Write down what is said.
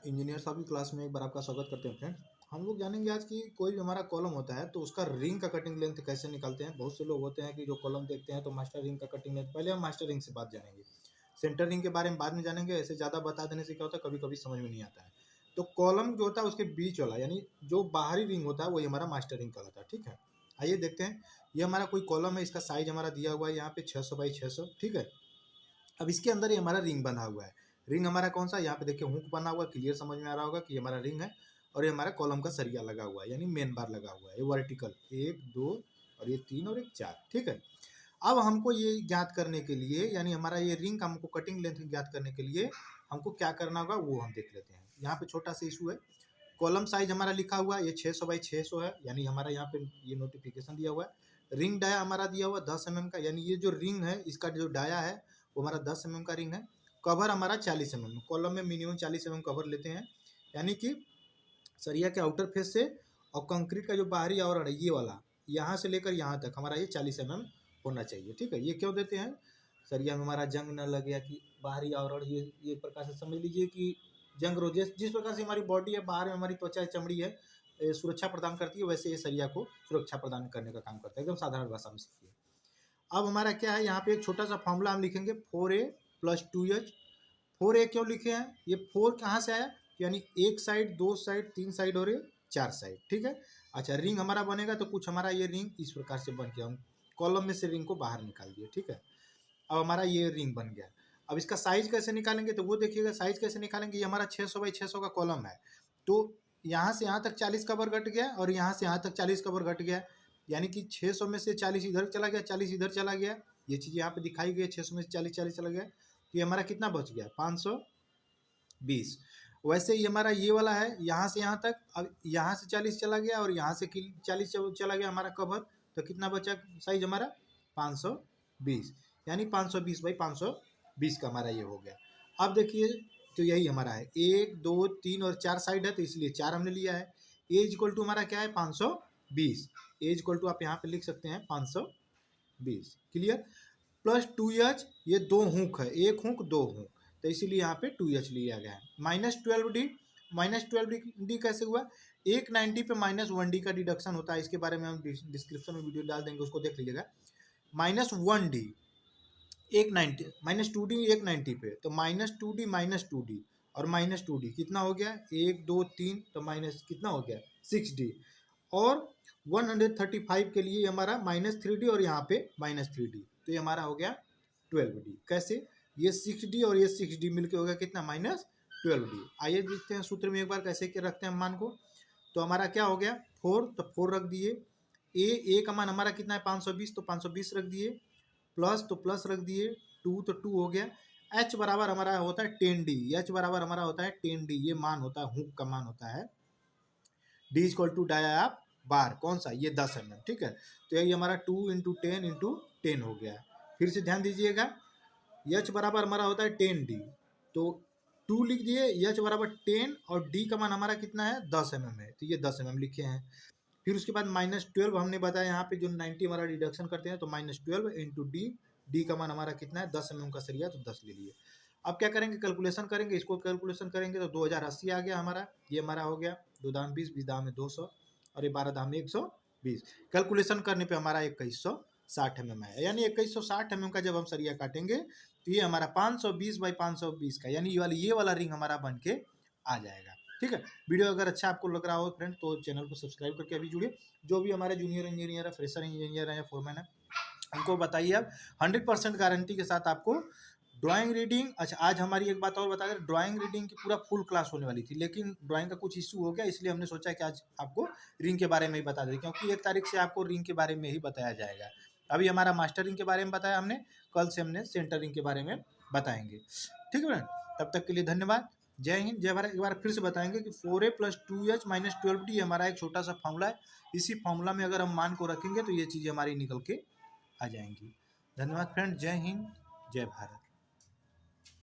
Engineer साहब की class में एक बार आपका स्वागत करते हैं फ्रेंड। हम लोग जानेंगे आज कि कोई भी हमारा कॉलम होता है तो उसका रिंग का कटिंग लेंथ कैसे निकालते हैं। बहुत से लोग होते हैं कि जो कॉलम देखते हैं तो मास्टर रिंग का कटिंग लेंथ, पहले हम मास्टर रिंग से बात जानेंगे, सेंटर रिंग के बारे में बाद में जानेंगे। ऐसे ज़्यादा बता देने से क्या होता है, कभी कभी समझ में नहीं आता है। तो कॉलम जो होता है उसके बीच वाला यानी जो बाहरी रिंग होता है वही हमारा मास्टर रिंग कहलाता है। ठीक है, आइए देखते हैं। ये हमारा कोई कॉलम है, इसका साइज हमारा दिया हुआ है यहाँ पे 600 बाई 600। ठीक है, अब इसके अंदर ये हमारा रिंग बना हुआ है। रिंग हमारा कौन सा, यहाँ पे देखिए हुक बना हुआ, क्लियर समझ में आ रहा होगा कि ये हमारा रिंग है। और ये हमारा कॉलम का सरिया लगा हुआ है यानी मेन बार लगा हुआ है, ये वर्टिकल 1 2 और ये 3 और एक 4। ठीक है, अब हमको ये ज्ञात करने के लिए यानी हमारा ये रिंग का हमको कटिंग लेंथ ज्ञात करने के लिए हमको क्या करना होगा वो हम देख लेते हैं। यहाँ पे छोटा सा इशू है, कॉलम साइज हमारा लिखा हुआ है ये 600 बाई 600 है, यानी हमारा यहाँ पे ये नोटिफिकेशन दिया हुआ है। रिंग डाया हमारा दिया हुआ 10 mm का, यानी ये जो रिंग है इसका जो डाया है वो हमारा 10 mm का रिंग है। कवर हमारा 40 mm, कॉलम में मिनिमम 40 mm कवर लेते हैं, यानी कि सरिया के आउटर फेस से और कंक्रीट का जो बाहरी आवरण है ये वाला, यहाँ से लेकर यहाँ तक हमारा ये 40 mm होना चाहिए। ठीक है, ये क्यों देते हैं, सरिया में हमारा जंग न लगे, कि बाहरी आवरण ये प्रकार से समझ लीजिए कि जंग रोग, जिस प्रकार से हमारी बॉडी है, बाहर में हमारी त्वचा चमड़ी है, सुरक्षा प्रदान करती है, वैसे ये सरिया को सुरक्षा प्रदान करने का काम करता है। एकदम साधारण भाषा में सीखिए। अब हमारा क्या है, यहाँ पे एक छोटा सा फॉर्मूला हम लिखेंगे 4a + 2h। 4a क्यों लिखे हैं, ये 4 कहाँ से आया, यानी एक साइड, दो साइड, तीन साइड और 4 साइड। ठीक है, अच्छा रिंग हमारा बनेगा तो कुछ हमारा ये रिंग इस प्रकार से बन गया, हम कॉलम में से रिंग को बाहर निकाल दिए। ठीक है, अब हमारा ये रिंग बन गया। अब इसका साइज कैसे निकालेंगे, तो वो देखिएगा साइज कैसे निकालेंगे। ये हमारा 600 बाई 600 का कॉलम है, तो यहाँ से यहाँ तक 40 कवर घट गया और यहाँ से यहाँ तक 40 कवर घट गया, यानी कि 600 में से 40 इधर चला गया, 40 इधर चला गया। ये चीज़ यहाँ पे दिखाई गई, 600 में से 40 40 चला गया, तो ये हमारा कितना बच गया, 520। वैसे ही हमारा ये वाला है, यहाँ से यहाँ तक, अब यहाँ से 40 चला गया और यहाँ से 40 चला गया हमारा कवर, तो कितना बचा साइज हमारा 520, यानी 520 बाई 520 का हमारा ये हो गया। अब देखिए, तो यही हमारा है, 1 2 3 और 4 साइड है तो इसलिए 4 हमने लिया है। ए इक्वल टू हमारा क्या है 520, ए इक्वल टू आप यहाँ पे लिख सकते हैं 520। क्लियर, प्लस 2h, ये दो हुक है, एक हुक दो हुक, तो इसीलिए यहाँ पे 2h लिया गया है। -12d, -12d कैसे हुआ, 190 पे -1d का डिडक्शन होता है, इसके बारे में हम डिस्क्रिप्शन में वीडियो डाल देंगे, उसको देख लीजिएगा। -1d 190, -2d 190 पे, तो -2d -2d और -2d कितना हो गया, 1 2 3, तो माइनस कितना हो गया 6d, और 135 के लिए हमारा -3d और यहाँ पे -3d, तो ये हमारा हो गया 12d। कैसे, ये 6d और ये 6d मिलके हो गया कितना, -12d। आइए देखते हैं सूत्र में एक बार कैसे के रखते हैं मान को। तो हमारा क्या हो गया 4, तो 4 रख दिए, ए का मान हमारा कितना है 520, तो 520 रख दिए, प्लस तो प्लस रख दिए, 2 तो 2 हो गया। एच बराबर हमारा होता है 10d, एच बराबर हमारा होता है 10d, ये मान होता है हुक का मान होता है। डी इक्वल टू डाया बार, कौन सा, ये 10 mm। ठीक है, तो यही हमारा 2 × 10 × 10 हो गया। फिर से ध्यान दीजिएगा, एच बराबर हमारा होता है 10d, तो 2 लिख दिए, एच बराबर 10 और डी का मान हमारा कितना है 10 mm है, तो ये 10 mm लिखे हैं। फिर उसके बाद -12 हमने बताया, यहाँ पे जो 90 हमारा डिडक्शन करते हैं, तो -12 × डी, डी का मान हमारा कितना है 10 mm का सरिया, तो 10 ले लिए। अब क्या करेंगे, कैलकुलेशन करेंगे, इसको कैलकुलेशन करेंगे तो 2080 आ गया हमारा, ये हमारा हो गया 2 दाम 20, 20 दाम में 200 और ये 12 दाम में 120। कैलकुलेशन करने पे हमारा 2160 mm है, यानी 2160 mm का जब हम सरिया काटेंगे तो ये हमारा 520 बाई 520 का, यानी ये वाला रिंग हमारा बन के आ जाएगा। ठीक है, वीडियो अगर अच्छा आपको लग रहा हो फ्रेंड तो चैनल को सब्सक्राइब करके अभी जुड़िए। जो भी हमारे जूनियर इंजीनियर है, फ्रेशर इंजीनियर है या फोरमैन है, उनको बताइए आप 100% गारंटी के साथ आपको ड्राइंग रीडिंग। अच्छा, आज हमारी एक बात और बता दें, ड्राइंग रीडिंग की पूरा फुल क्लास होने वाली थी, लेकिन ड्राइंग का कुछ इशू हो गया, इसलिए हमने सोचा कि आज आपको रिंग के बारे में ही बता दें, क्योंकि 1 तारीख से आपको रिंग के बारे में ही बताया जाएगा। अभी हमारा मास्टर रिंग के बारे में बताया हमने, कल से हमने सेंटर रिंग के बारे में बताएंगे। ठीक है फ्रेंड, तब तक के लिए धन्यवाद, जय हिंद जय भारत। एक बार फिर से बताएंगे कि 4a + 2h - 12d हमारा एक छोटा सा फॉर्मूला है, इसी फॉर्मूला में अगर हम मान को रखेंगे तो ये चीज़ें हमारी निकल के आ जाएंगी। धन्यवाद फ्रेंड, जय हिंद जय भारत।